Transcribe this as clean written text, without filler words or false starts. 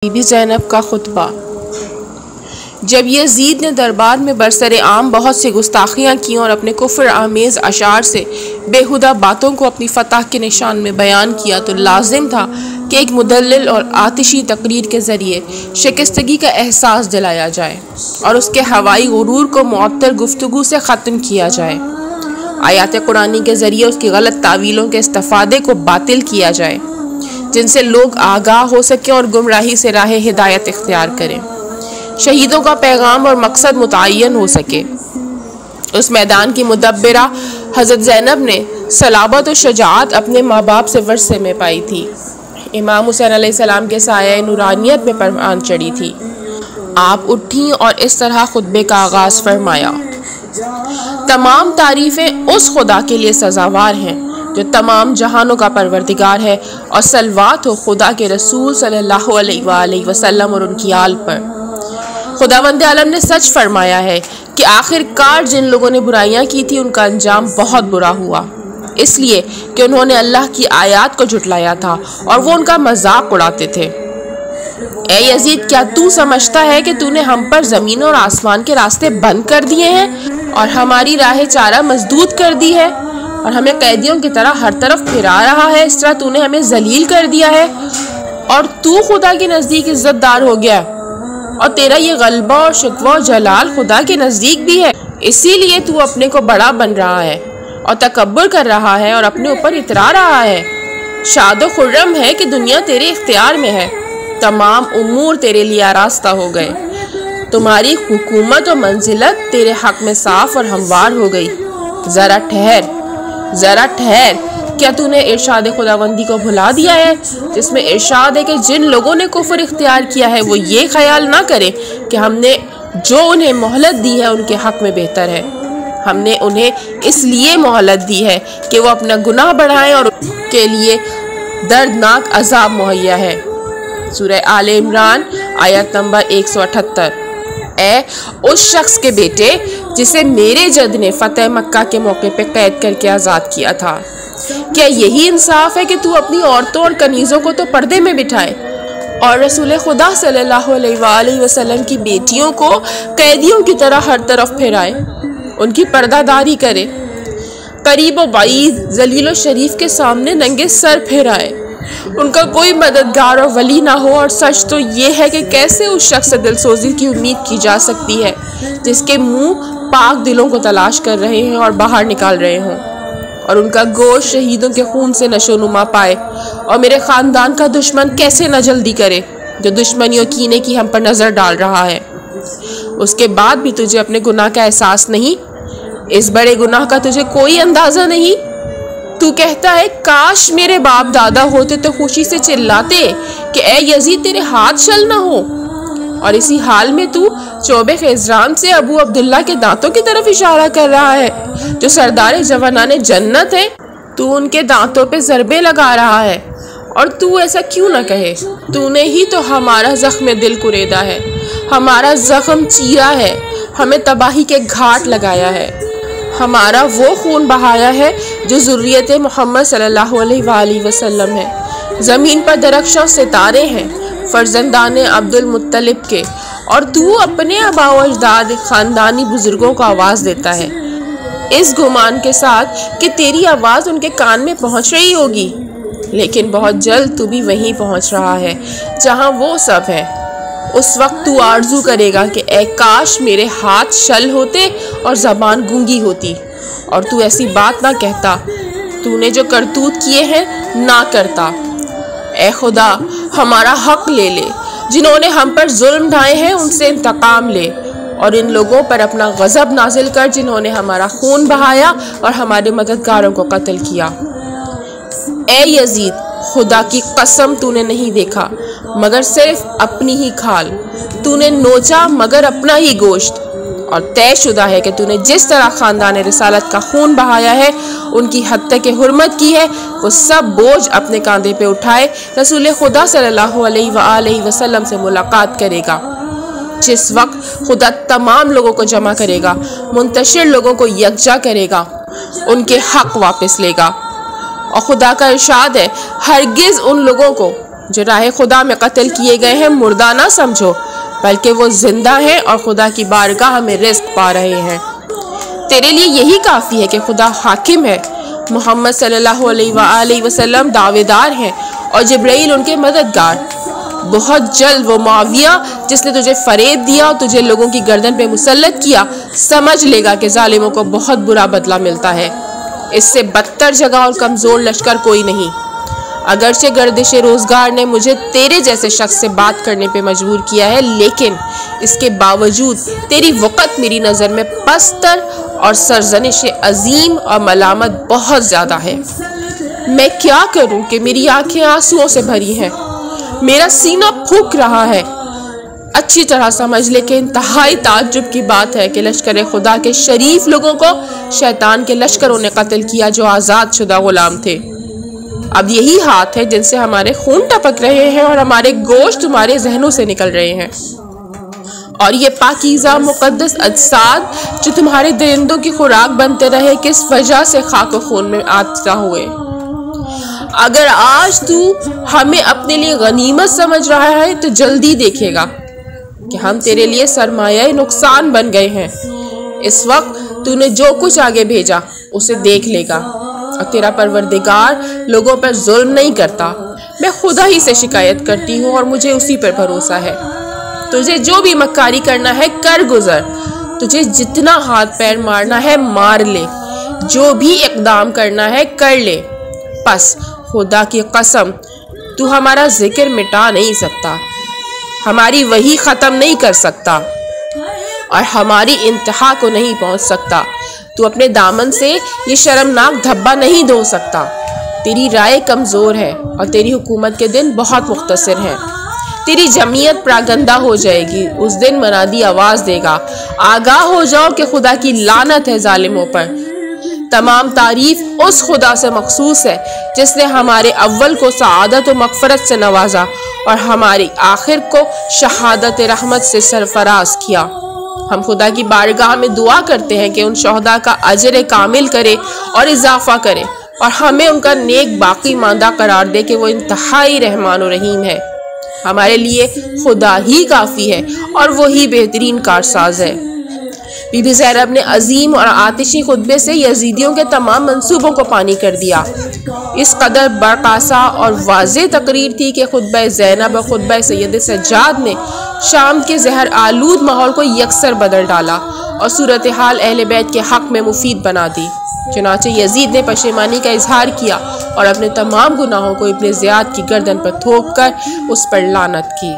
Be be زینب کا خطبہ۔ جب یزید نے دربار میں برسر عام بہت سی گستاخیاں کیں اور اپنے کفر آمیز اشعار سے بیہودہ باتوں کو اپنی فتح کے نشان میں بیان کیا تو لازم تھا کہ ایک مدلل اور آتشی تقریر کے ذریعے شکستگی کا احساس دلایا جائے اور اس کے ہوائی غرور کو معطر گفتگو سے ختم کیا جائے۔ آیات قرآنی کے ذریعے اس کی غلط تعویلوں کے استفادے کو باطل کیا جائے جن سے لوگ آگاہ ہو سکیں اور گمراہی سے راہ ہدایت اختیار کریں، شہیدوں کا پیغام اور مقصد متعین ہو سکے۔ اس میدان کی مدبرہ حضرت زینب نے صلابت و شجاعت اپنے ماں باپ سے ورثے میں پائی تھی۔ امام حسین علیہ السلام کے سایہ نورانیت میں پروان چڑھی تھی۔ آپ اٹھیں اور اس طرح خطبے کا آغاز فرمایا: تمام تعریفیں اس خدا کے لیے سزاوار ہیں جو تمام جہانوں کا پروردگار ہے، اور صلوات ہو خدا کے رسول صلی اللہ علیہ وآلہ وسلم اور ان کی آل پر۔ خداوند عالم نے سچ فرمایا ہے کہ آخر کار جن لوگوں نے برائیاں کی تھی ان کا انجام بہت برا ہوا، اس لیے کہ انہوں نے اللہ کی آیات کو جھٹلایا تھا اور وہ ان کا مذاق اڑاتے تھے۔ اے یزید، کیا تو سمجھتا ہے کہ تو نے ہم پر زمین اور آسمان کے راستے بند کر دیے ہیں اور ہماری راہ چارہ مسدود کر دی ہے اور ہمیں قیدیوں کی طرح ہر طرف پھرا رہا ہے؟ اس طرح تو نے ہمیں ذلیل کر دیا ہے اور تو خدا کے نزدیک عزت دار ہو گیا، اور تیرا یہ غلبہ اور شکوہ و جلال خدا کے نزدیک بھی ہے، اسی لیے تو اپنے کو بڑا بن رہا ہے اور تکبر کر رہا ہے اور اپنے اوپر اترا رہا ہے۔ شاد و خرم ہے کہ دنیا تیرے اختیار میں ہے، تمام امور تیرے لیے آراستہ ہو گئے، تمہاری حکومت و منزلت تیرے حق میں صاف اور ہموار ہو گئی۔ ذرا ٹھہر، کیا تو نے ارشاد خداوندی کو بھلا دیا ہے جس میں ارشاد ہے کہ جن لوگوں نے کفر اختیار کیا ہے وہ یہ خیال نہ کرے کہ ہم نے جو انہیں مہلت دی ہے ان کے حق میں بہتر ہے۔ ہم نے انہیں اس لیے مہلت دی ہے کہ وہ اپنا گناہ بڑھائیں اور ان کے لیے دردناک عذاب مہیا ہے۔ سورہ آل عمران آیت نمبر 178۔ اے اس شخص کے بیٹے جسے میرے جد نے فتح مکہ کے موقع پہ قید کر کے آزاد کیا تھا، کیا یہی انصاف ہے کہ تو اپنی عورتوں اور کنیزوں کو تو پردے میں بٹھائے اور رسول خدا صلی اللہ علیہ وآلہ وسلم کی بیٹیوں کو قیدیوں کی طرح ہر طرف پھیرائے، ان کی پردہ داری کرے، قریب و بعید ذلیل و شریف کے سامنے ننگے سر پھیرائے، ان کا کوئی مددگار اور ولی نہ ہو؟ اور سچ تو یہ ہے کہ کیسے اس شخص سے دلسوزی کی امید کی جا سکتی ہے جس کے منہ پاک دلوں کو تلاش کر رہے ہیں اور باہر نکال رہے ہوں، اور ان کا گوشت شہیدوں کے خون سے نشو نما پائے، اور میرے خاندان کا دشمن کیسے نہ جلدی کرے جو دشمنی و کینے کی ہم پر نظر ڈال رہا ہے۔ اس کے بعد بھی تجھے اپنے گناہ کا احساس نہیں؟ اس بڑے گناہ کا تجھے کوئی اندازہ نہیں؟ تو کہتا ہے کاش میرے باپ دادا ہوتے تو خوشی سے چلاتے کہ اے یزید تیرے ہاتھ شل نہ ہو، اور اسی حال میں تو چوبے خیزران سے ابو عبداللہ کے دانتوں کی طرف اشارہ کر رہا ہے جو سردار جوانان جنت ہے۔ تو ان کے دانتوں پہ ضربے لگا رہا ہے، اور تو ایسا کیوں نہ کہے؟ تو نے ہی تو ہمارا زخم دل کریدا ہے، ہمارا زخم چیرا ہے، ہمیں تباہی کے گھاٹ لگایا ہے، ہمارا وہ خون بہایا ہے جو ذریت محمد صلی اللہ علیہ وآلہ وسلم ہے۔ زمین پر درخشاں ستارے ہیں فرزندان عبد المطلب کے، اور تو اپنے آباء و اجداد خاندانی بزرگوں کو آواز دیتا ہے اس گمان کے ساتھ کہ تیری آواز ان کے کان میں پہنچ رہی ہوگی، لیکن بہت جلد تو بھی وہیں پہنچ رہا ہے جہاں وہ سب ہے۔ اس وقت تو آرزو کرے گا کہ اے کاش میرے ہاتھ شل ہوتے اور زبان گونگی ہوتی، اور تو ایسی بات نہ کہتا، تو نے جو کرتوت کیے ہیں نہ کرتا۔ اے خدا ہمارا حق لے لے، جنہوں نے ہم پر ظلم ڈھائے ہیں ان سے انتقام لے، اور ان لوگوں پر اپنا غضب نازل کر جنہوں نے ہمارا خون بہایا اور ہمارے مددگاروں کو قتل کیا۔ اے یزید، خدا کی قسم تو نے نہیں دیکھا مگر صرف اپنی ہی کھال، تو نے نوچا مگر اپنا ہی گوشت، اور طے شدہ ہے کہ تو نے جس طرح خاندان رسالت کا خون بہایا ہے، ان کی حد تک حرمت کی ہے، وہ سب بوجھ اپنے کاندھے پہ اٹھائے رسول خدا صلی اللہ علیہ وآلہ وسلم سے ملاقات کرے گا، جس وقت خدا تمام لوگوں کو جمع کرے گا، منتشر لوگوں کو یکجا کرے گا، ان کے حق واپس لے گا۔ اور خدا کا ارشاد ہے ہرگز ان لوگوں کو جو راہ خدا میں قتل کیے گئے ہیں مردہ نہ سمجھو، بلکہ وہ زندہ ہیں اور خدا کی بارگاہ میں رزق پا رہے ہیں۔ تیرے لیے یہی کافی ہے کہ خدا حاکم ہے، محمد صلی اللہ علیہ وآلہ وسلم دعویدار ہیں اور جبرائیل ان کے مددگار۔ بہت جلد وہ معاویہ جس نے تجھے فریب دیا اور تجھے لوگوں کی گردن پہ مسلط کیا سمجھ لے گا کہ ظالموں کو بہت برا بدلہ ملتا ہے۔ اس سے بدتر جگہ اور کمزور لشکر کوئی نہیں۔ اگرچہ گردش روزگار نے مجھے تیرے جیسے شخص سے بات کرنے پہ مجبور کیا ہے، لیکن اس کے باوجود تیری وقت میری نظر میں پستر اور سرزنش عظیم اور ملامت بہت زیادہ ہے۔ میں کیا کروں کہ میری آنکھیں آنسوؤں سے بھری ہیں، میرا سینہ پھونک رہا ہے۔ اچھی طرح سمجھ لے کہ انتہائی تعجب کی بات ہے کہ لشکر خدا کے شریف لوگوں کو شیطان کے لشکروں نے قتل کیا جو آزاد شدہ غلام تھے۔ اب یہی ہاتھ ہے جن سے ہمارے خون ٹپک رہے ہیں اور ہمارے گوشت تمہارے ذہنوں سے نکل رہے ہیں، اور یہ پاکیزہ مقدس اجساد جو تمہارے درندوں کی خوراک بنتے رہے کس وجہ سے خاک و خون میں آتشا ہوئے۔ اگر آج تو ہمیں اپنے لیے غنیمت سمجھ رہا ہے تو جلدی دیکھے گا کہ ہم تیرے لیے سرمایہ نقصان بن گئے ہیں۔ اس وقت تو نے جو کچھ آگے بھیجا اسے دیکھ لے گا، اور تیرا پروردگار لوگوں پر ظلم نہیں کرتا۔ میں خدا ہی سے شکایت کرتی ہوں اور مجھے اسی پر بھروسہ ہے۔ تجھے جو بھی مکاری کرنا ہے کر گزر، تجھے جتنا ہاتھ پیر مارنا ہے مار لے، جو بھی اقدام کرنا ہے کر لے، بس خدا کی قسم تو ہمارا ذکر مٹا نہیں سکتا، ہماری وحی ختم نہیں کر سکتا اور ہماری انتہا کو نہیں پہنچ سکتا۔ تو اپنے دامن سے یہ شرمناک دھبا نہیں دھو سکتا۔ تیری رائے کمزور ہے اور تیری حکومت کے دن بہت مختصر ہیں۔ تیری جمعیت پراگندہ ہو جائے گی، اس دن منادی آواز دے گا، آگاہ ہو جاؤ کہ خدا کی لعنت ہے ظالموں پر۔ تمام تعریف اس خدا سے مخصوص ہے جس نے ہمارے اول کو سعادت و مغفرت سے نوازا اور ہماری آخر کو شہادت رحمت سے سرفراز کیا۔ ہم خدا کی بارگاہ میں دعا کرتے ہیں کہ ان شہداء کا اجر کامل کرے اور اضافہ کرے، اور ہمیں ان کا نیک باقی ماندہ قرار دے کہ وہ انتہائی رحمان و رحیم ہے۔ ہمارے لیے خدا ہی کافی ہے اور وہی بہترین کارساز ہے۔ بی بی زینب نے عظیم اور آتشی خطبے سے یزیدیوں کے تمام منصوبوں کو پانی کر دیا۔ اس قدر برقاسا اور واضح تقریر تھی کہ خطبہ زینب اور خطبہ سید سجاد نے شام کے زہر آلود ماحول کو یکسر بدل ڈالا اور صورتحال اہل بیت کے حق میں مفید بنا دی۔ چنانچہ یزید نے پشیمانی کا اظہار کیا اور اپنے تمام گناہوں کو ابن زیاد کی گردن پر تھوک کر اس پر لعنت کی۔